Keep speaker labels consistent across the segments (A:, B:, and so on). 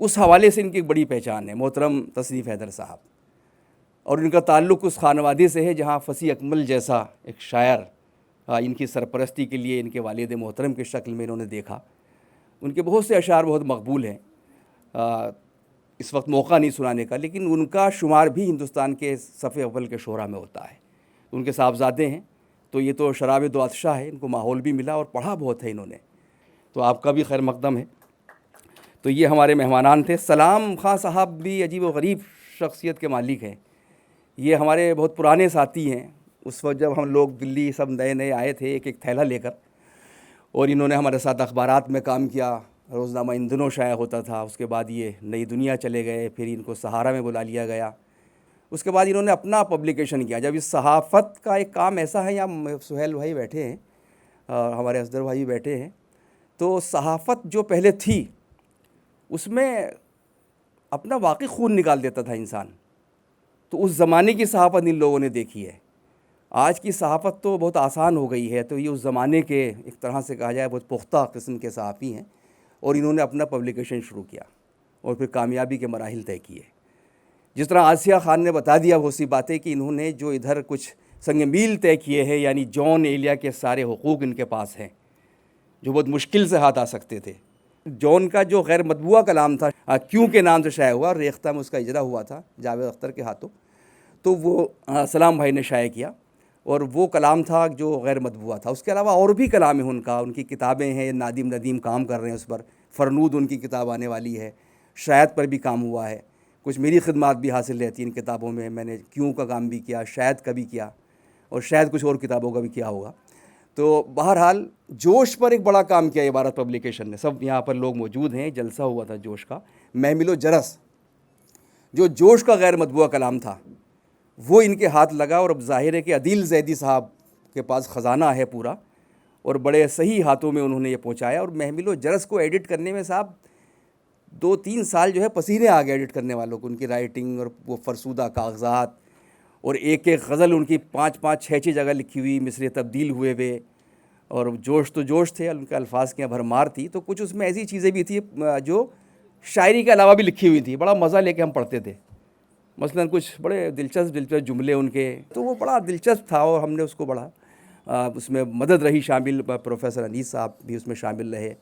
A: اس حوالے سے ان کی ایک بڑی پہچان ہے محترم تصنیف حیدر صاحب، اور ان کا تعلق اس خانوادے سے ہے جہاں فصیح اکمل جیسا ایک شاعر ان کی سرپرستی کے لیے ان کے والد محترم کی شکل میں انہوں نے دیکھا۔ ان کے بہت سے اشعار بہت مقبول ہیں، اس وقت موقع نہیں سنانے کا، لیکن ان کا شمار بھی ہندوستان کے صف اول کے شعراء میں ہوتا ہے۔ ان کے صاحبزادے ہیں، تو یہ تو شراب دو عطشہ ہے، ان کو ماحول بھی ملا اور پڑھا بہت ہے انہوں نے، تو آپ کا بھی خیر مقدم ہے۔ تو یہ ہمارے مہمانان تھے۔ سلام خاں صاحب بھی عجیب و غریب شخصیت کے مالک ہیں، یہ ہمارے بہت پرانے ساتھی ہیں۔ اس وقت جب ہم لوگ دلی سب نئے نئے آئے تھے ایک ایک تھیلا لے کر، اور انہوں نے ہمارے ساتھ اخبارات میں کام کیا، روزنامہ ان دنوں شائع ہوتا تھا، اس کے بعد یہ نئی دنیا چلے گئے، پھر ان کو سہارا میں بلا لیا گیا، اس کے بعد انہوں نے اپنا پبلیکیشن کیا۔ جب اس صحافت کا ایک کام ایسا ہے، یہاں سہیل بھائی بیٹھے ہیں، ہمارے اصغر بھائی بیٹھے ہیں، تو صحافت جو پہلے تھی اس میں اپنا واقعی خون نکال دیتا تھا انسان، تو اس زمانے کی صحافت ان لوگوں نے دیکھی ہے۔ آج کی صحافت تو بہت آسان ہو گئی ہے، تو یہ اس زمانے کے ایک طرح سے کہا جائے بہت پختہ قسم کے صحافی ہیں، اور انہوں نے اپنا پبلیکیشن شروع کیا اور پھر کامیابی کے مراحل طے کیے۔ جس طرح آسیہ خان نے بتا دیا وہ سی باتیں کہ انہوں نے جو ادھر کچھ سنگ میل طے کیے ہیں، یعنی جون ایلیا کے سارے حقوق ان کے پاس ہیں جو بہت مشکل سے ہاتھ آ سکتے تھے۔ جون کا جو غیر مطبوعہ کلام تھا، کیوں کے نام سے شائع ہوا، ریختہ میں اس کا اجرا ہوا تھا جاوید اختر کے ہاتھوں، تو وہ سلام بھائی نے شائع کیا، اور وہ کلام تھا جو غیر مطبوعہ تھا۔ اس کے علاوہ اور بھی کلام ہیں ان کی کتابیں ہیں، نادم ندیم کام کر رہے ہیں اس پر، فرنود ان کی کتاب آنے والی ہے، شاید پر بھی کام ہوا ہے، کچھ میری خدمات بھی حاصل رہتی ہیں ان کتابوں میں نے کیوں کا کام بھی کیا، شاید کا بھی کیا، اور شاید کچھ اور کتابوں کا بھی کیا ہوگا۔ تو بہرحال جوش پر ایک بڑا کام کیا عبارت پبلیکیشن نے، سب یہاں پر لوگ موجود ہیں، جلسہ ہوا تھا جوش کا، محمل و جرس جو جوش کا غیر مطبوعہ کلام تھا وہ ان کے ہاتھ لگا، اور اب ظاہر ہے کہ عدیل زیدی صاحب کے پاس خزانہ ہے پورا، اور بڑے صحیح ہاتھوں میں انہوں نے یہ پہنچایا۔ اور محمل و جرس کو ایڈٹ کرنے میں صاحب 2-3 سال جو ہے پسینے آ گئے ایڈٹ کرنے والوں کو، ان کی رائٹنگ اور وہ فرسودہ کاغذات، اور ایک ایک غزل ان کی 5-5 6-6 جگہ لکھی ہوئی، مصرے تبدیل ہوئے ہوئے، اور جوش تو جوش تھے، ان کے الفاظ کی بھرمار تھی، تو کچھ اس میں ایسی چیزیں بھی تھیں جو شاعری کے علاوہ بھی لکھی ہوئی تھی، بڑا مزہ لے کے ہم پڑھتے تھے۔ مثلاً کچھ بڑے دلچسپ جملے ان کے، تو وہ بڑا دلچسپ تھا، اور ہم نے اس کو بڑا اس میں مدد رہی شامل، پروفیسر انیس صاحب بھی اس میں شامل رہے،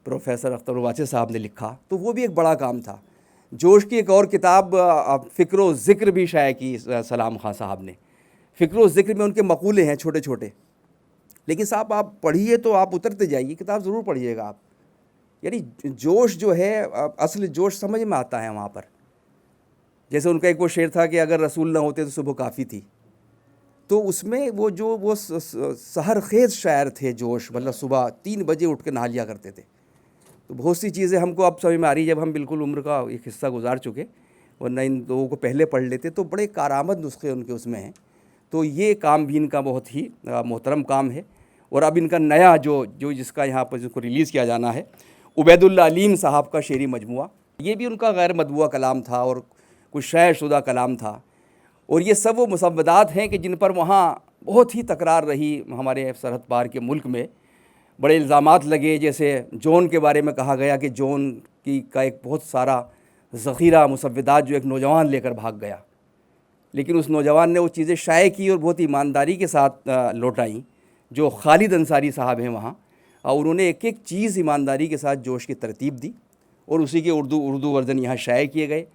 A: پروفیسر اختر الواسع صاحب نے لکھا، تو وہ بھی ایک بڑا کام تھا۔ جوش کی ایک اور کتاب فکر و ذکر بھی شائع کی سلام خاں صاحب نے۔ فکر و ذکر میں ان کے مقولے ہیں چھوٹے چھوٹے، لیکن صاحب آپ پڑھیے تو آپ اترتے جائیے، کتاب ضرور پڑھیے گا آپ، یعنی جوش جو ہے اصل جوش سمجھ میں آتا ہے وہاں پر۔ جیسے ان کا ایک وہ شعر تھا کہ اگر رسول نہ ہوتے تو صبح کافی تھی، تو اس میں وہ سحر خیز شاعر تھے جوش، مطلب صبح 3 بجے اٹھ کے نہا لیا کرتے تھے۔ تو بہت سی چیزیں ہم کو اب سمجھ میں آ رہی ہے جب ہم بالکل عمر کا ایک حصہ گزار چکے، ورنہ ان لوگوں کو پہلے پڑھ لیتے تو بڑے کارآمد نسخے ان کے اس میں ہیں۔ تو یہ کام بھی ان کا بہت ہی محترم کام ہے۔ اور اب ان کا نیا جو جس کا یہاں پر جس کو ریلیز کیا جانا ہے، عبید اللہ علیم صاحب کا شعری مجموعہ، یہ بھی ان کا غیر مطبوعہ کلام تھا اور کچھ شائع شدہ کلام تھا، اور یہ سب وہ مسودات ہیں کہ جن پر وہاں بہت ہی تکرار رہی ہمارے سرحد پار کے ملک میں، بڑے الزامات لگے، جیسے جون کے بارے میں کہا گیا کہ جون کا ایک بہت سارا ذخیرہ مسودات جو ایک نوجوان لے کر بھاگ گیا، لیکن اس نوجوان نے وہ چیزیں شائع کی اور بہت ایمانداری کے ساتھ لوٹائیں، جو خالد انصاری صاحب ہیں وہاں، اور انہوں نے ایک ایک چیز ایمانداری کے ساتھ جوش کی ترتیب دی، اور اسی کے اردو ورژن یہاں شائع کیے گئے۔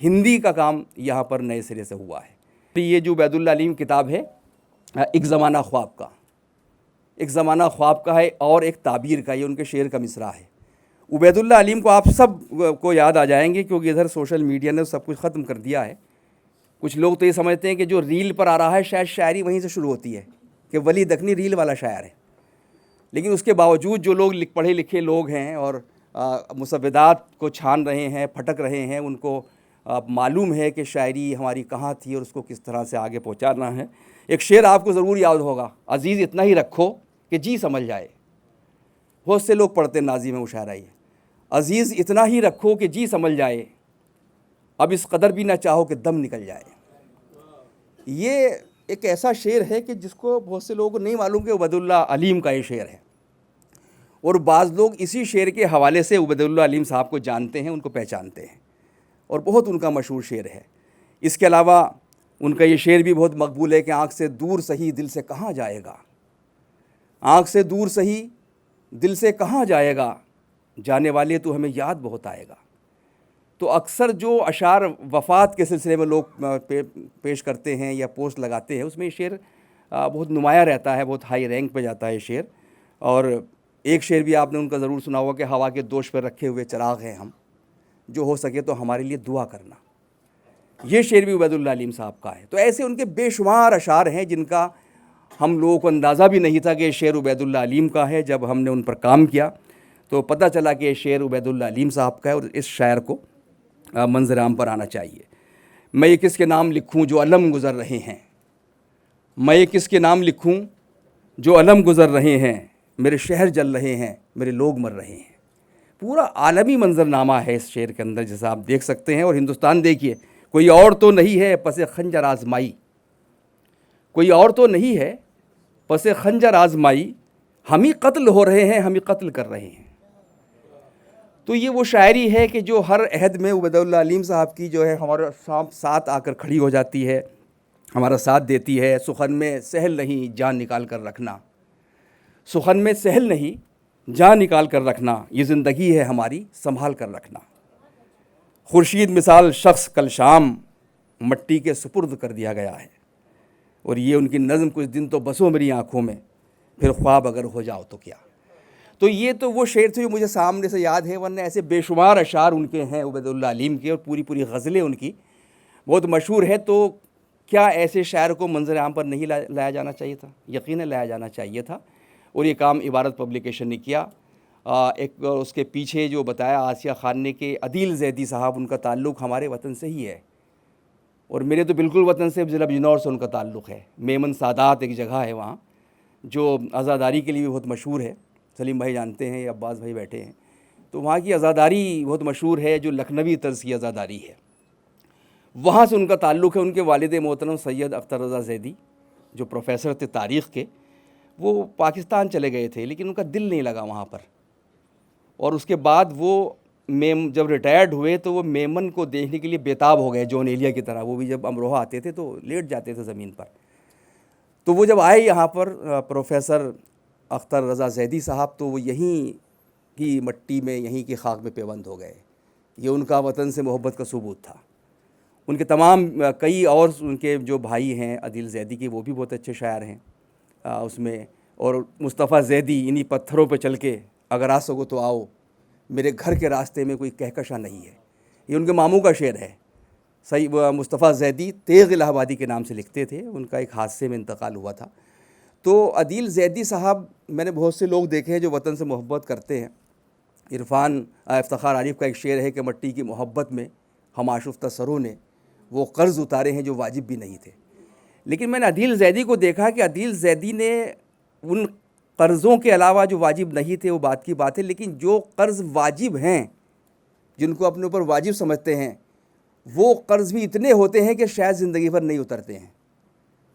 A: ہندی کا کام یہاں پر نئے سرے سے ہوا ہے۔ یہ جو عبید اللہ علیم کتاب ہے، ایک زمانہ خواب کا، ایک زمانہ خواب کا ہے اور ایک تعبیر کا، یہ ان کے شعر کا مصرع ہے۔ عبید اللہ علیم کو آپ سب کو یاد آ جائیں گے کیونکہ ادھر سوشل میڈیا نے سب کچھ ختم کر دیا ہے۔ کچھ لوگ تو یہ سمجھتے ہیں کہ جو ریل پر آ رہا ہے شاید شاعری وہیں سے شروع ہوتی ہے، کہ ولی دکنی ریل والا شاعر ہے، لیکن اس کے باوجود جو لوگ پڑھے لکھے لوگ ہیں اور مسودات کو چھان رہے ہیں، پھٹک رہے ہیں، ان کو معلوم ہے کہ شاعری ہماری کہاں تھی اور اس کو کس طرح سے آگے پہنچانا ہے۔ ایک شعر آپ کو ضرور یاد ہوگا، عزیز اتنا ہی رکھو کہ جی سمجھ جائے۔ بہت سے لوگ پڑھتے ناظم مشاعرہ یہ، عزیز اتنا ہی رکھو کہ جی سمجھ جائے، اب اس قدر بھی نہ چاہو کہ دم نکل جائے۔ یہ ایک ایسا شعر ہے کہ جس کو بہت سے لوگوں کو نہیں معلوم کہ عبید اللہ علیم کا یہ شعر ہے۔ اور بعض لوگ اسی شعر کے حوالے سے عبیداللہ علیم صاحب کو جانتے ہیں، ان کو پہچانتے ہیں، اور بہت ان کا مشہور شعر ہے۔ اس کے علاوہ ان کا یہ شعر بھی بہت مقبول ہے کہ آنکھ سے دور سہی دل سے کہاں جائے گا، آنکھ سے دور سہی دل سے کہاں جائے گا، جانے والے تو ہمیں یاد بہت آئے گا۔ تو اکثر جو اشعار وفات کے سلسلے میں لوگ پیش کرتے ہیں یا پوسٹ لگاتے ہیں، اس میں یہ شعر بہت نمایاں رہتا ہے، بہت ہائی رینک پہ جاتا ہے یہ شعر۔ اور ایک شعر بھی آپ نے ان کا ضرور سنا ہوگا کہ ہوا کے دوش پہ رکھے ہوئے چراغ ہیں ہم، جو ہو سکے تو ہمارے لیے دعا کرنا۔ یہ شعر بھی عبیداللہ علیم صاحب کا ہے۔ تو ایسے ان کے بے شمار اشعار ہیں جن کا ہم لوگوں کو اندازہ بھی نہیں تھا کہ یہ شعر عبیداللہ علیم کا ہے۔ جب ہم نے ان پر کام کیا تو پتہ چلا کہ یہ شعر عبیداللہ علیم صاحب کا ہے، اور اس شاعر کو منظر عام پر آنا چاہیے۔ میں یہ کس کے نام لکھوں جو علم گزر رہے ہیں، میں یہ کس کے نام لکھوں جو علم گزر رہے ہیں، میرے شہر جل رہے ہیں، میرے لوگ مر رہے ہیں۔ پورا عالمی منظرنامہ ہے اس شعر کے اندر، جیسا آپ دیکھ سکتے ہیں۔ اور ہندوستان دیکھیے، کوئی اور تو نہیں ہے پس خنجر آزمائی، کوئی اور تو نہیں ہے پس خنجر آزمائی، ہم ہی قتل ہو رہے ہیں، ہم ہی قتل کر رہے ہیں۔ تو یہ وہ شاعری ہے کہ جو ہر عہد میں عبیداللہ علیم صاحب کی جو ہے ہمارے ساتھ آ کر کھڑی ہو جاتی ہے، ہمارا ساتھ دیتی ہے۔ سخن میں سہل نہیں جان نکال کر رکھنا، سخن میں سہل نہیں جان نکال کر رکھنا، یہ زندگی ہے ہماری سنبھال کر رکھنا۔ خورشید مثال شخص کل شام مٹی کے سپرد کر دیا گیا ہے۔ اور یہ ان کی نظم، کچھ دن تو بسو میری آنکھوں میں، پھر خواب اگر ہو جاؤ تو کیا۔ تو یہ تو وہ شعر تھے جو مجھے سامنے سے یاد ہے، ورنہ ایسے بے شمار اشعار ان کے ہیں عبیداللہ علیم کے، اور پوری غزلیں ان کی بہت مشہور ہے۔ تو کیا ایسے شاعر کو منظر عام پر نہیں لایا جانا چاہیے تھا؟ یقیناً لایا جانا چاہیے تھا، اور یہ کام عبارت پبلیکیشن نے کیا۔ ایک اس کے پیچھے جو بتایا آسیہ خان نے کہ عدیل زیدی صاحب، ان کا تعلق ہمارے وطن سے ہی ہے، اور میرے تو بالکل وطن سے، ضلع بجنور سے ان کا تعلق ہے۔ میمن سادات ایک جگہ ہے وہاں، جو عزاداری کے لیے بھی بہت مشہور ہے، سلیم بھائی جانتے ہیں یا عباس بھائی بیٹھے ہیں، تو وہاں کی عزاداری بہت مشہور ہے، جو لکھنوی طرز کی عزاداری ہے، وہاں سے ان کا تعلق ہے۔ ان کے والد محترم سید اختر رضا زیدی، جو پروفیسر تھے تاریخ کے، وہ پاکستان چلے گئے تھے، لیکن ان کا دل نہیں لگا وہاں پر، اور اس کے بعد وہ جب ریٹائرڈ ہوئے تو وہ میمن کو دیکھنے کے لیے بےتاب ہو گئے، جون ایلیا کی طرح۔ وہ بھی جب امروہہ آتے تھے تو لیٹ جاتے تھے زمین پر۔ تو وہ جب آئے یہاں پر پروفیسر اختر رضا زیدی صاحب، تو وہ یہیں کی مٹی میں، یہیں کی خاک میں پیوند ہو گئے۔ یہ ان کا وطن سے محبت کا ثبوت تھا۔ ان کے تمام کئی اور ان کے جو بھائی ہیں عدیل زیدی کے، وہ بھی بہت اچھے شاعر ہیں اس میں۔ اور مصطفیٰ زیدی، انہی پتھروں پہ چل کے اگر آ سکو تو آؤ، میرے گھر کے راستے میں کوئی کہکشاں نہیں ہے، یہ ان کے ماموں کا شعر ہے۔ مصطفیٰ زیدی تیغ الہ آبادی کے نام سے لکھتے تھے، ان کا ایک حادثے میں انتقال ہوا تھا۔ تو عدیل زیدی صاحب، میں نے بہت سے لوگ دیکھے ہیں جو وطن سے محبت کرتے ہیں۔ عرفان افتخار عارف کا ایک شعر ہے کہ مٹی کی محبت میں ہم آشفتہ سروں نے وہ قرض اتارے ہیں جو واجب بھی نہیں تھے۔ لیکن میں نے عدیل زیدی کو دیکھا کہ عدیل زیدی نے ان قرضوں کے علاوہ جو واجب نہیں تھے وہ بات کی بات ہے، لیکن جو قرض واجب ہیں، جن کو اپنے اوپر واجب سمجھتے ہیں، وہ قرض بھی اتنے ہوتے ہیں کہ شاید زندگی بھر نہیں اترتے ہیں۔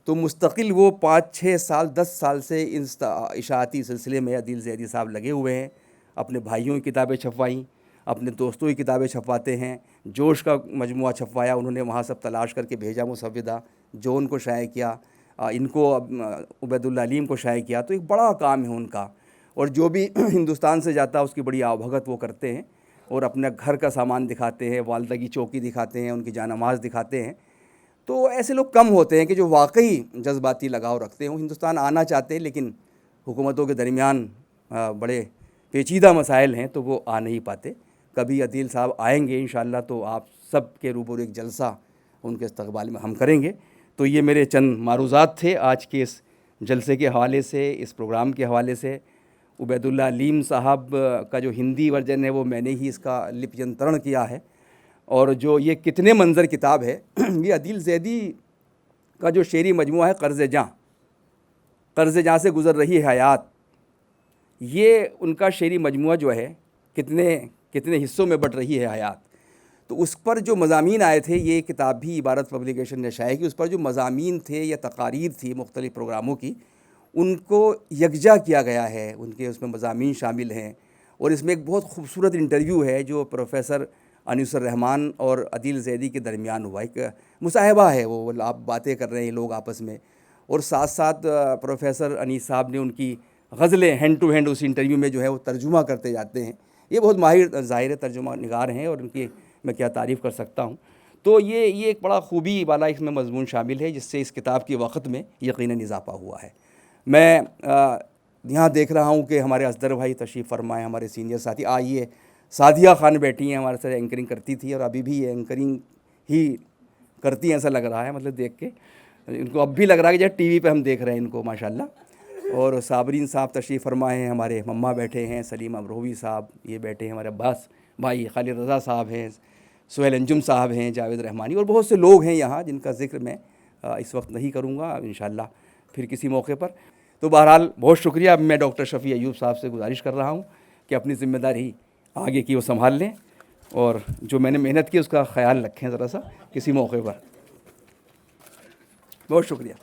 A: تو مستقل وہ 5-6 سال 10 سال سے اس اشاعتی سلسلے میں عدیل زیدی صاحب لگے ہوئے ہیں۔ اپنے بھائیوں کی کتابیں چھپوائیں، اپنے دوستوں کی کتابیں چھپواتے ہیں۔ جوش کا مجموعہ چھپوایا انہوں نے، وہاں سب تلاش کر کے بھیجا مسودہ، جو ان کو شائع کیا، ان کو عبیداللہ علیم کو شائع کیا۔ تو ایک بڑا کام ہے ان کا، اور جو بھی ہندوستان سے جاتا ہے اس کی بڑی آبھگت وہ کرتے ہیں، اور اپنے گھر کا سامان دکھاتے ہیں، والدہ کی چوکی دکھاتے ہیں، ان کی جانماز دکھاتے ہیں۔ تو ایسے لوگ کم ہوتے ہیں کہ جو واقعی جذباتی لگاؤ رکھتے ہیں۔ وہ ہندوستان آنا چاہتے ہیں، لیکن حکومتوں کے درمیان بڑے پیچیدہ مسائل ہیں، تو وہ آ نہیں پاتے۔ کبھی عدیل صاحب آئیں گے انشاءاللہ تو آپ سب کے روبرو ایک جلسہ ان کے استقبال میں ہم کریں گے۔ تو یہ میرے چند معروضات تھے آج کے اس جلسے کے حوالے سے، اس پروگرام کے حوالے سے۔ عبیداللہ علیم صاحب کا جو ہندی ورژن ہے وہ میں نے ہی اس کا لپینترن کیا ہے، اور جو یہ کتنے منظر کتاب ہے، یہ عدیل زیدی کا جو شعری مجموعہ ہے قرض جاں، قرض جاں سے گزر رہی ہے حیات، یہ ان کا شعری مجموعہ جو ہے کتنے حصوں میں بٹ رہی ہے حیات۔ تو اس پر جو مضامین آئے تھے، یہ کتاب بھی عبارت پبلیکیشن نے شائع کی، اس پر جو مضامین تھے یا تقاریر تھی مختلف پروگراموں کی، ان کو یکجا کیا گیا ہے، ان کے اس میں مضامین شامل ہیں، اور اس میں ایک بہت خوبصورت انٹرویو ہے جو پروفیسر انیس الرحمان اور عدیل زیدی کے درمیان ہوا، ایک مصاحبہ ہے، وہ آپ باتیں کر رہے ہیں لوگ آپس میں، اور ساتھ ساتھ پروفیسر انیس صاحب نے ان کی غزلیں ہینڈ ٹو ہینڈ اس انٹرویو میں جو ہے وہ ترجمہ کرتے جاتے ہیں۔ یہ بہت ماہر ظاہر ترجمہ نگار ہیں، اور ان کی میں کیا تعریف کر سکتا ہوں۔ تو یہ ایک بڑا خوبی والا اس میں مضمون شامل ہے، جس سے اس کتاب کی وقت میں یقیناً اضافہ ہوا ہے۔ میں یہاں دیکھ رہا ہوں کہ ہمارے اصغر بھائی تشریف فرمائے، ہمارے سینئر ساتھی، آئیے سعدیہ خان بیٹھی ہیں، ہمارے ساتھ اینکرنگ کرتی تھی اور ابھی بھی یہ اینکرنگ ہی کرتی ہیں ایسا لگ رہا ہے، مطلب دیکھ کے ان کو اب بھی لگ رہا ہے کہ جب ٹی وی پہ ہم دیکھ رہے ہیں ان کو ماشاءاللہ۔ اور صابرین صاحب تشریف فرمائے ہیں، ہمارے مما بیٹھے ہیں، سلیم امروہوی صاحب یہ بیٹھے ہیں، ہمارے عباس بھائی، خالد رضا صاحب ہیں، سہیل انجم صاحب ہیں، جاوید رحمانی، اور بہت سے لوگ ہیں یہاں جن کا ذکر میں اس وقت نہیں کروں گا، انشاءاللہ پھر کسی موقع پر۔ تو بہرحال بہت شکریہ۔ اب میں ڈاکٹر شفیع ایوب صاحب سے گزارش کر رہا ہوں کہ اپنی ذمہ داری آگے کی وہ سنبھال لیں، اور جو میں نے محنت کی اس کا خیال رکھیں ذرا سا کسی موقع پر۔ بہت شکریہ۔